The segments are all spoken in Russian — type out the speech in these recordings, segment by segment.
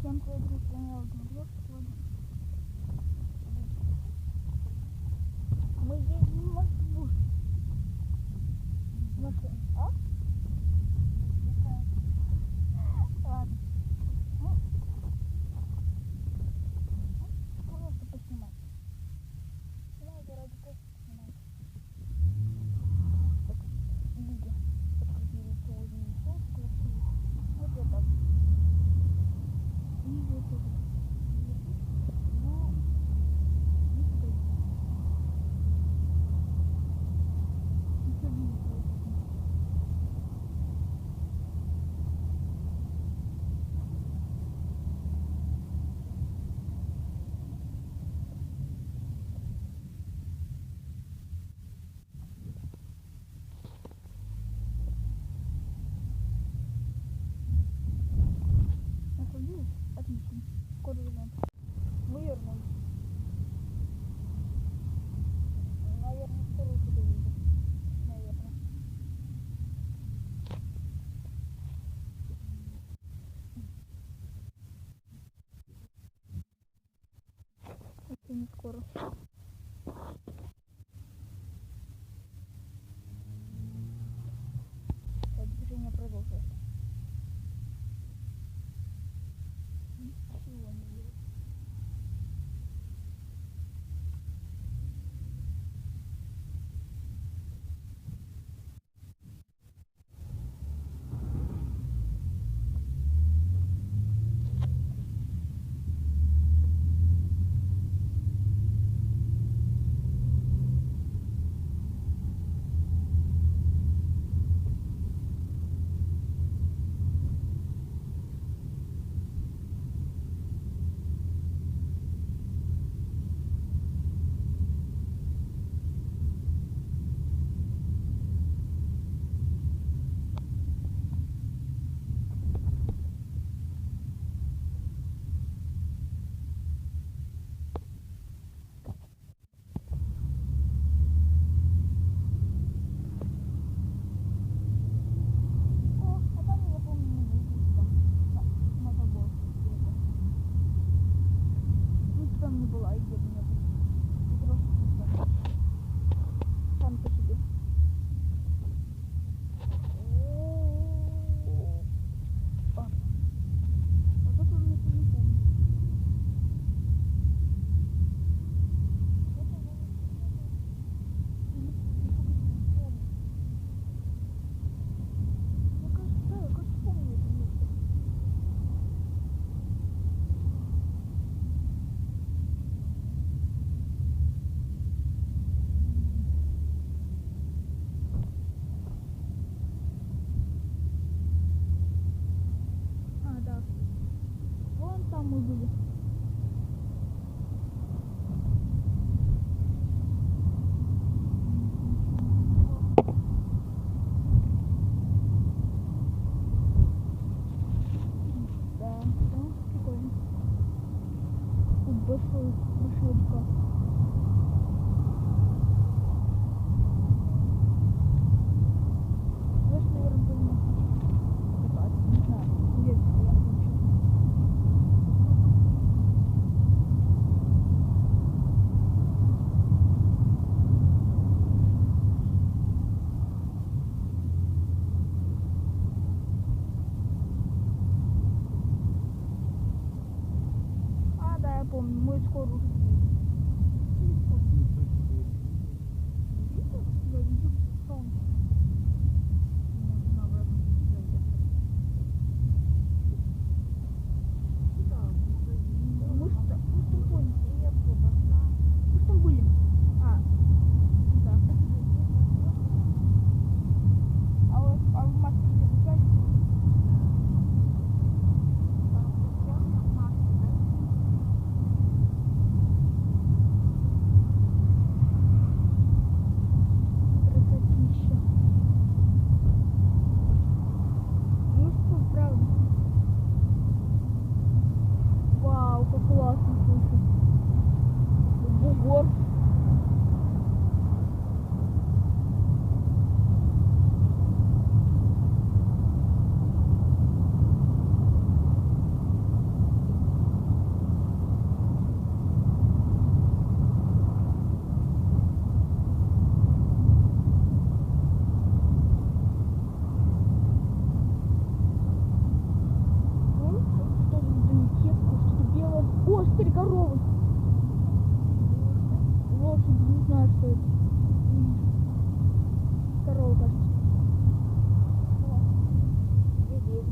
Там твой друг стоял, мы едем в Москву. Машина. А? Ладно. Ну, просто поснимать. Надо ради просто поснимать. Так, видео. Подкрутили сегодня еще красиво. Вот я так. И вот это. Ну, не стоит. Еще видео. Находились? Отлично. Скоро вернемся. Мы вернулись. Наверное, скоро уже доедем. Наверное. Это не скоро. Движение продолжается. Ничего не делать. О, а там я помню не ездила. На забор. Ну, там не была, и где-то не было. Сам по себе. Вот это он это не помню. Мне кажется, да, я кажется, помню это место. А, да. Вон там мы были. Да, прикольно. Тут большой река. Знаешь, наверное, будем кататься, не знаю. Уверен, что я хочу. А, да, я помню, мы скоро уже приедем. Видишь? Я вижу солнце. Можно обратно заехать. Мы ж там были. Мы ж там были. А, да. А в Москве где бежали? Красотища. Ну что, правда? Вау, как классно, слушай. Бугор. коровы. Лошади, не знаю, что это. Корова, кажется. Вот. Деревья.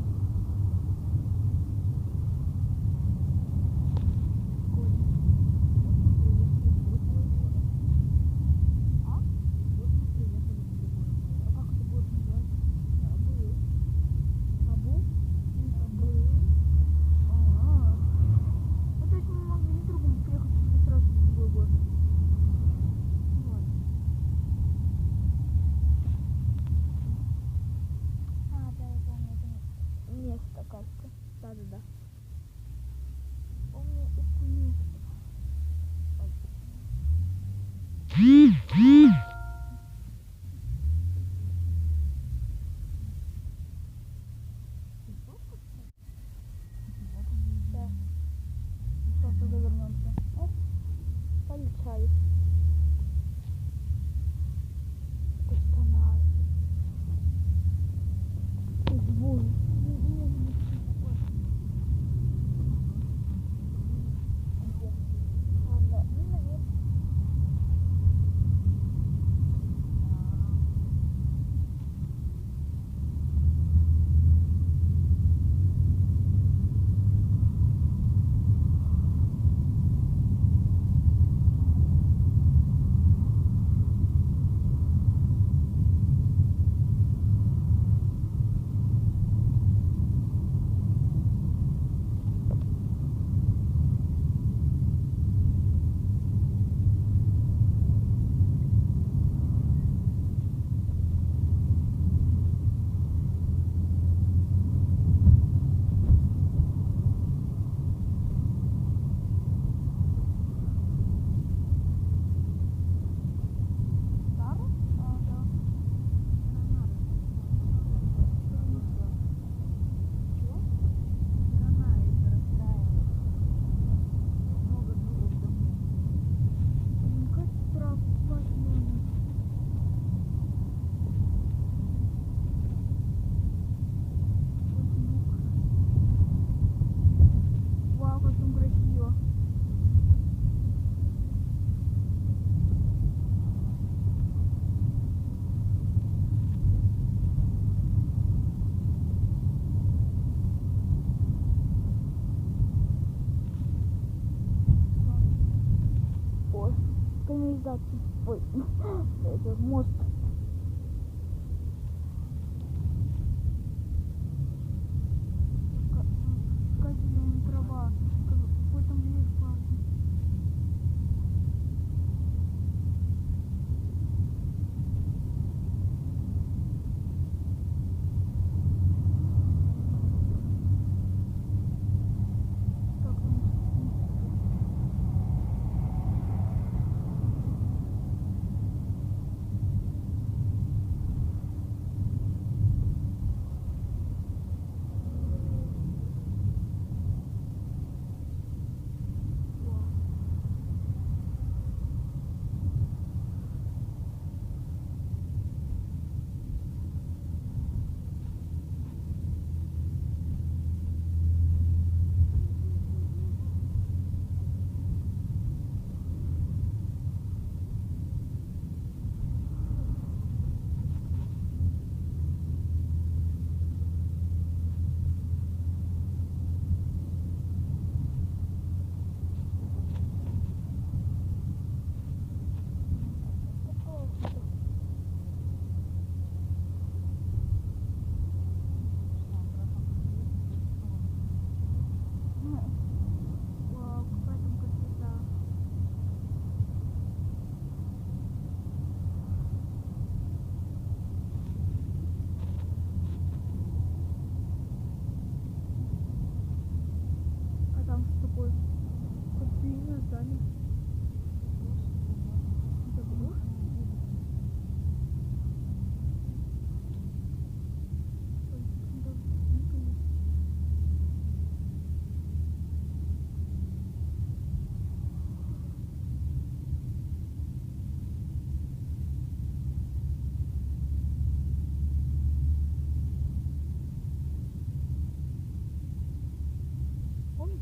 Место, кажется. Да. Помню это место. Да. Сейчас туда вернемся. Оп, полетели. Останови. Звук. Канализация. Ой, это мост. Зеленая трава. Какой там лес классный.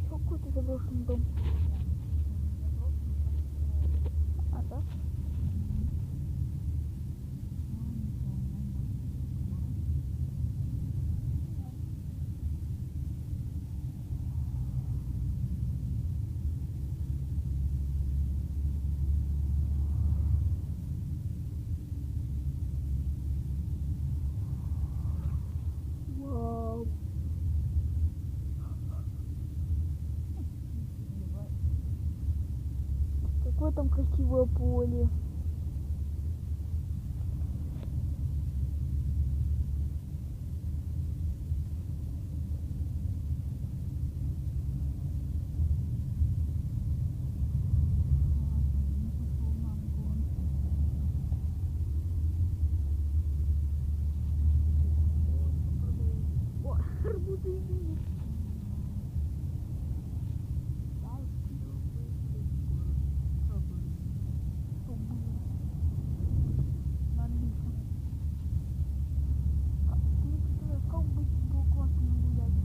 Какой-то заброшенный дом. да? Вау. Какое там красивое поле. О, арбузы есть. На английском. Ты не представляешь, как было классно нагулять.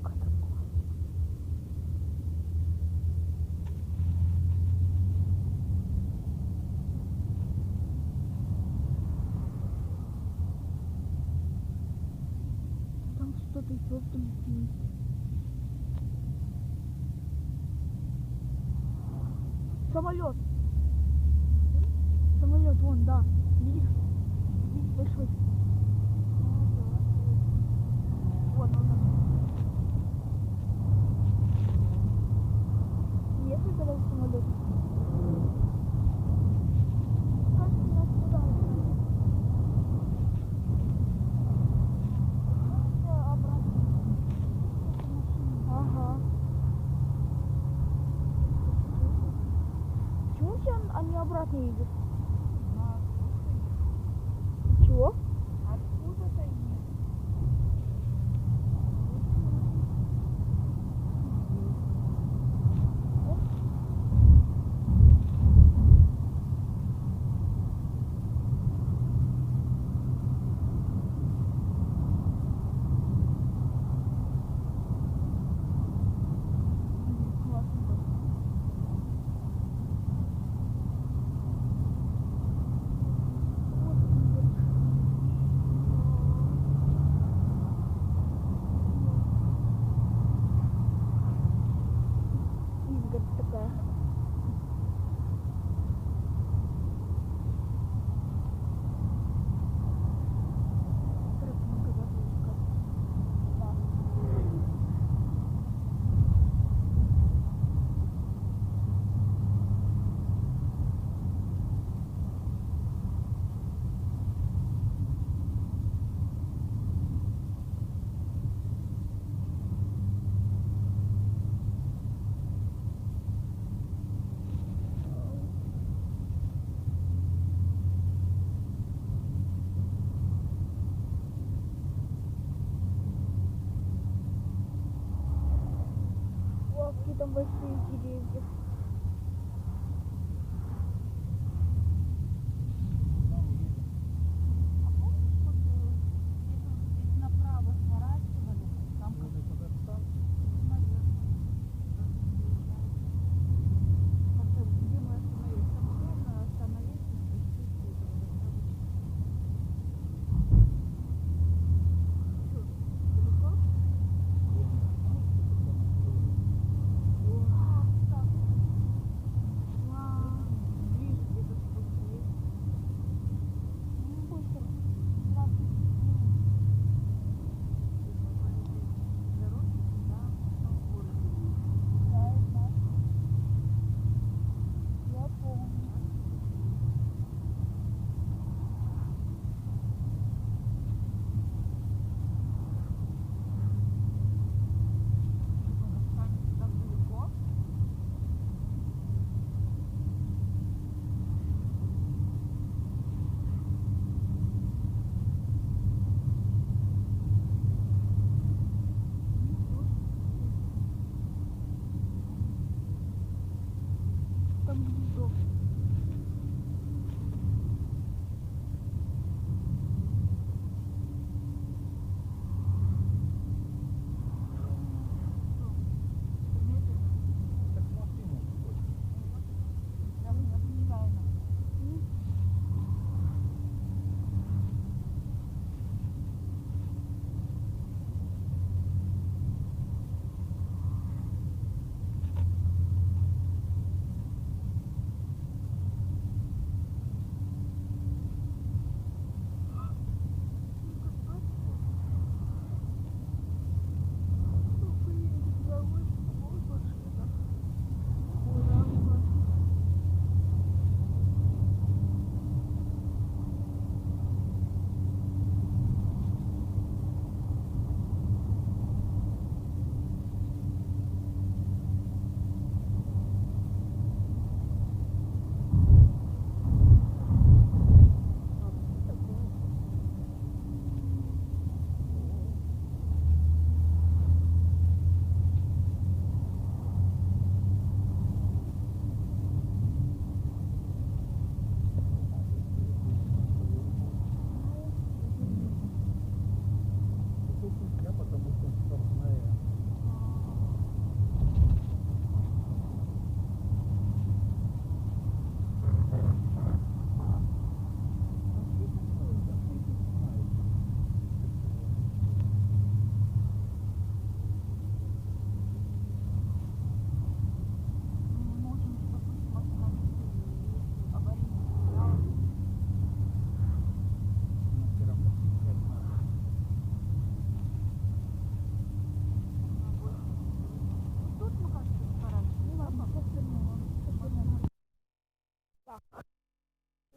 Как это классно. Там что-то еще есть. Самолет. Самолет, вон, да. Видишь? Видишь, большой. Вот он. Есть ли когда самолет? Кажется, нас туда отправили. Обратно. Ага. Почему все они обратно едут? Чего? Откуда-то нет. Изгородь такая. О, какие там большие деревья. А помнишь, вот где-то здесь направо сворачивали? Там как-то, наверное, как-то где мы остановились? Там удобно остановиться и спуститься и там Что, далеко? Так.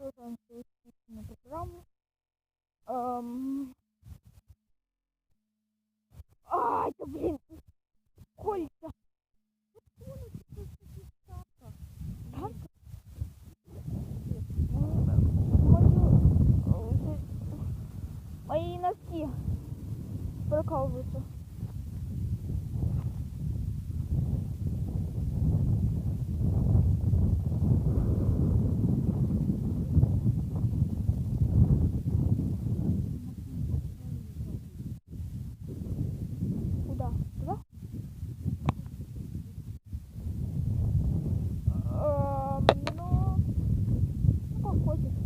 Продолжаем свою на программу. Это, блин, кольца. Так? Мои носки прокалываются. Куда? Туда? Ну, как хочешь.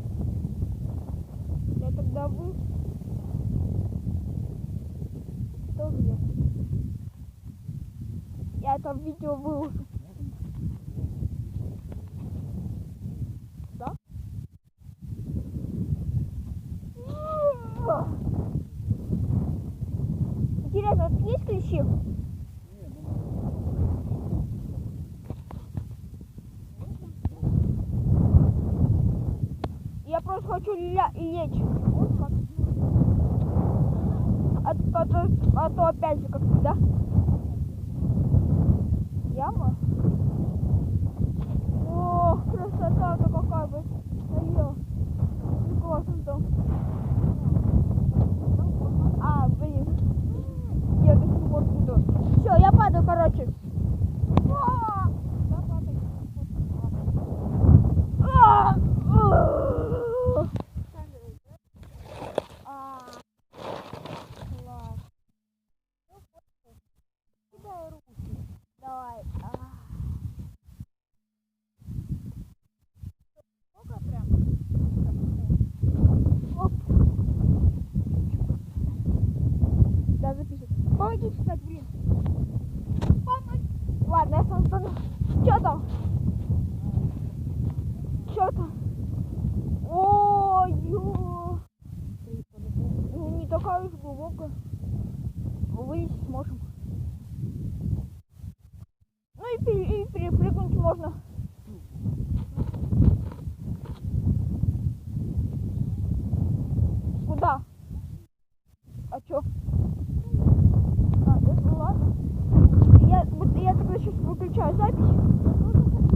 Я тогда вы... Тоже я. Я это видео выложу. Да? Интересно, вот есть клещи? Я просто хочу лечь. Вот как. А то опять же как всегда. Яма? О, красота-то какая бы стояла. Классно там. Блин. Я до сих пор буду. Все, я падаю, короче. Давай. Оп. Да, записывай. Помоги читать, блин. Помоги. Ладно, я сам стану. Что там? Что там? Ой-ё. Ну, не такая уж глубокая. Вылезть сможем. Ну и перепрыгнуть можно.